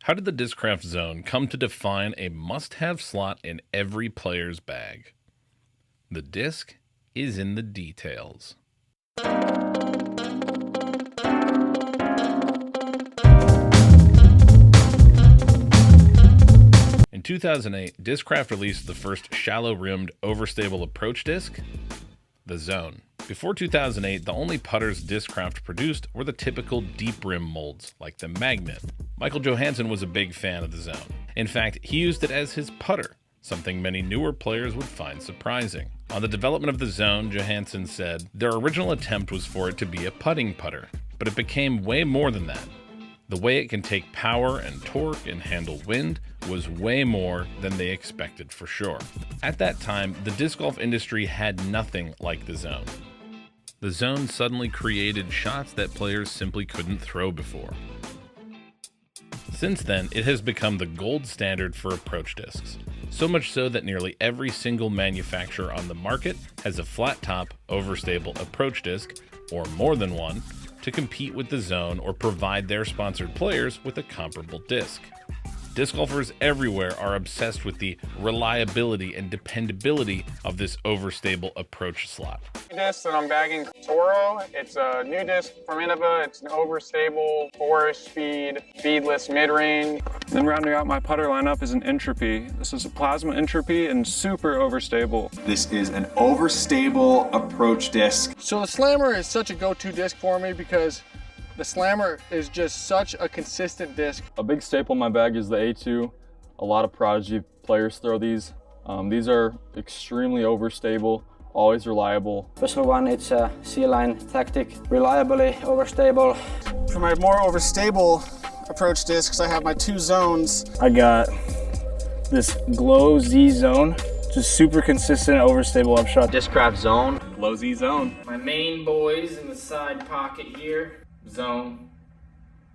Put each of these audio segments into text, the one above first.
How did the Discraft Zone come to define a must-have slot in every player's bag? The disc is in the details. In 2008, Discraft released the first shallow-rimmed, overstable approach disc, the Zone. Before 2008, the only putters Discraft produced were the typical deep rim molds, like the Magnet. Michael Johansson was a big fan of the Zone. In fact, he used it as his putter, something many newer players would find surprising. On the development of the Zone, Johansson said, "Their original attempt was for it to be a putting putter, but it became way more than that. The way it can take power and torque and handle wind was way more than they expected for sure." At that time, the disc golf industry had nothing like the Zone. The Zone suddenly created shots that players simply couldn't throw before. Since then, it has become the gold standard for approach discs. So much so that nearly every single manufacturer on the market has a flat-top, overstable approach disc, or more than one, to compete with the Zone or provide their sponsored players with a comparable disc. Disc golfers everywhere are obsessed with the reliability and dependability of this overstable approach slot. Disc that I'm bagging Toro. It's a new disc from Innova. It's an overstable, 4-speed, beadless mid-range. Then rounding out my putter lineup is an Entropy. This is a plasma Entropy and super overstable. This is an overstable approach disc. So the Slammer is such a go-to disc for me because the Slammer is just such a consistent disc. A big staple in my bag is the A2. A lot of Prodigy players throw these. These are extremely overstable, always reliable. Special one, it's a C-Line Tactic, reliably overstable. For my more overstable approach discs, I have my two Zones. I got this Glow Z Zone, just super consistent, overstable upshot. Discraft Zone. Glow Z Zone. My main boys in the side pocket here. Zone.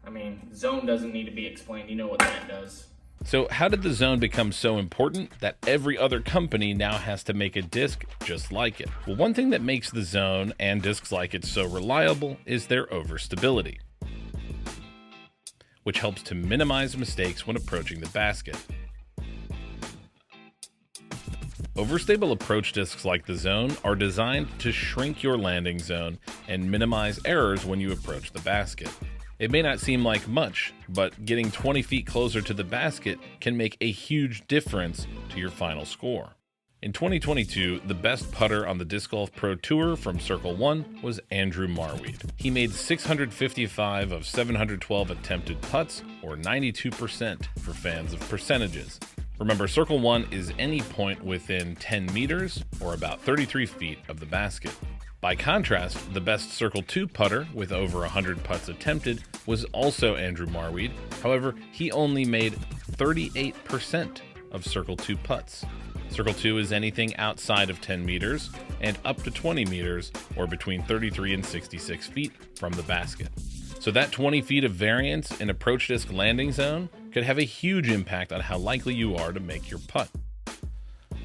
I mean, Zone doesn't need to be explained. You know what that does. So how did the Zone become so important that every other company now has to make a disc just like it? Well, one thing that makes the Zone and discs like it so reliable is their overstability, which helps to minimize mistakes when approaching the basket. Overstable approach discs like the Zone are designed to shrink your landing zone and minimize errors when you approach the basket. It may not seem like much, but getting 20 feet closer to the basket can make a huge difference to your final score. In 2022, the best putter on the Disc Golf Pro Tour from Circle 1 was Andrew Marweed. He made 655 of 712 attempted putts, or 92% for fans of percentages. Remember, Circle 1 is any point within 10 meters, or about 33 feet of the basket. By contrast, the best Circle 2 putter with over 100 putts attempted was also Andrew Marweed. However, he only made 38% of Circle 2 putts. Circle 2 is anything outside of 10 meters and up to 20 meters, or between 33 and 66 feet from the basket. So that 20 feet of variance in approach disc landing zone could have a huge impact on how likely you are to make your putt.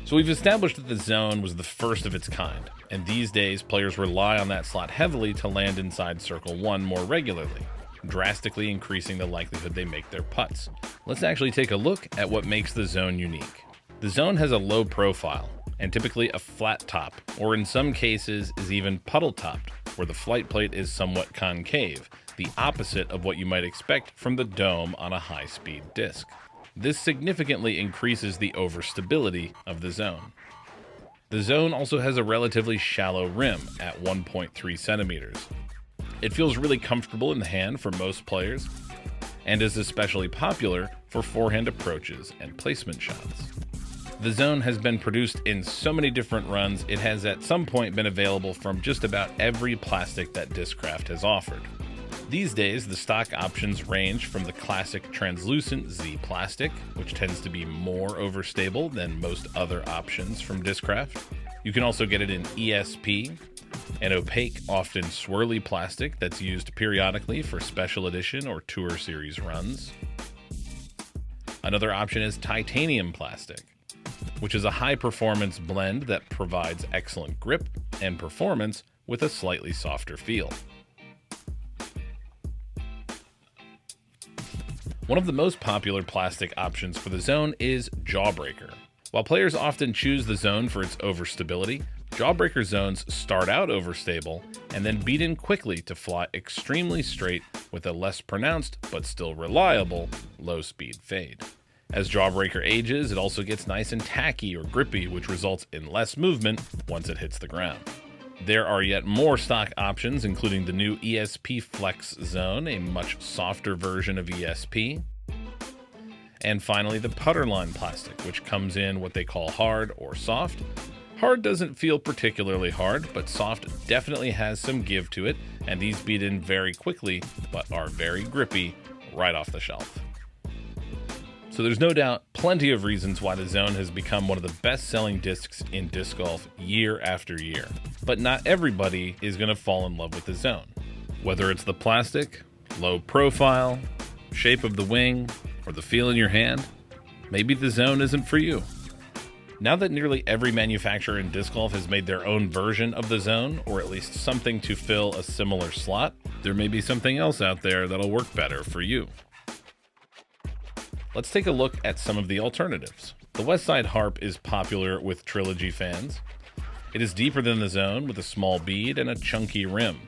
So we've established that the Zone was the first of its kind, and these days players rely on that slot heavily to land inside Circle 1 more regularly, drastically increasing the likelihood they make their putts. Let's actually take a look at what makes the Zone unique. The Zone has a low profile, and typically a flat top, or in some cases is even puddle-topped, where the flight plate is somewhat concave, the opposite of what you might expect from the dome on a high-speed disc. This significantly increases the overstability of the Zone. The Zone also has a relatively shallow rim at 1.3 centimeters. It feels really comfortable in the hand for most players, and is especially popular for forehand approaches and placement shots. The Zone has been produced in so many different runs, it has at some point been available from just about every plastic that Discraft has offered. These days, the stock options range from the classic translucent Z plastic, which tends to be more overstable than most other options from Discraft. You can also get it in ESP, an opaque, often swirly plastic that's used periodically for special edition or tour series runs. Another option is titanium plastic, which is a high-performance blend that provides excellent grip and performance with a slightly softer feel. One of the most popular plastic options for the Zone is Jawbreaker. While players often choose the Zone for its overstability, Jawbreaker zones start out overstable and then beat in quickly to fly extremely straight with a less pronounced but still reliable low-speed fade. As Jawbreaker ages, it also gets nice and tacky or grippy, which results in less movement once it hits the ground. There are yet more stock options, including the new ESP Flex Zone, a much softer version of ESP. And finally, the Putterline plastic, which comes in what they call hard or soft. Hard doesn't feel particularly hard, but soft definitely has some give to it, and these beat in very quickly, but are very grippy right off the shelf. So there's no doubt plenty of reasons why the Zone has become one of the best-selling discs in disc golf year after year. But not everybody is going to fall in love with the Zone. Whether it's the plastic, low profile, shape of the wing, or the feel in your hand, maybe the Zone isn't for you. Now that nearly every manufacturer in disc golf has made their own version of the Zone, or at least something to fill a similar slot, there may be something else out there that'll work better for you. Let's take a look at some of the alternatives. The Westside Harp is popular with Trilogy fans. It is deeper than the Zone with a small bead and a chunky rim.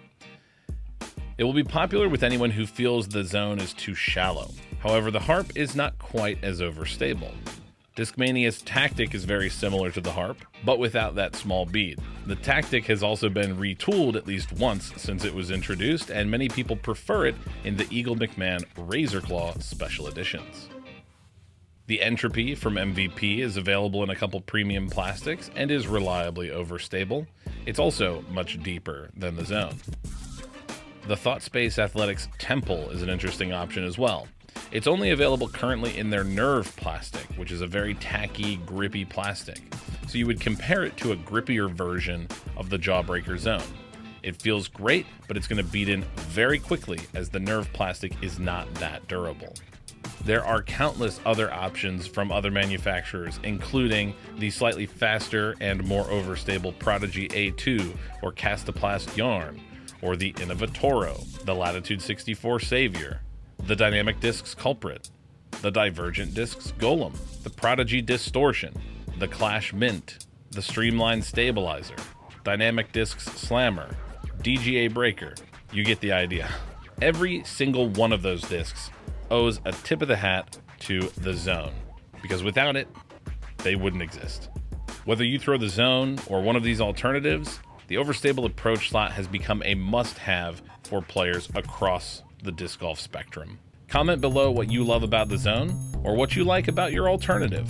It will be popular with anyone who feels the Zone is too shallow. However, the Harp is not quite as overstable. Discmania's Tactic is very similar to the Harp, but without that small bead. The Tactic has also been retooled at least once since it was introduced, and many people prefer it in the Eagle McMahon Razor Claw Special Editions. The Entropy from MVP is available in a couple premium plastics and is reliably overstable. It's also much deeper than the Zone. The ThoughtSpace Athletics Temple is an interesting option as well. It's only available currently in their Nerve plastic, which is a very tacky, grippy plastic. So you would compare it to a grippier version of the Jawbreaker Zone. It feels great, but it's going to beat in very quickly as the Nerve plastic is not that durable. There are countless other options from other manufacturers, including the slightly faster and more overstable Prodigy A2 or Castoplast Yarn, or the Innovatoro, the Latitude 64 Savior, the Dynamic Discs Culprit, the Divergent Discs Golem, the Prodigy Distortion, the Clash Mint, the Streamline Stabilizer, Dynamic Discs Slammer, DGA Breaker. You get the idea. Every single one of those discs owes a tip of the hat to the Zone, because without it, they wouldn't exist. Whether you throw the Zone or one of these alternatives, the overstable approach slot has become a must-have for players across the disc golf spectrum. Comment below what you love about the Zone or what you like about your alternative.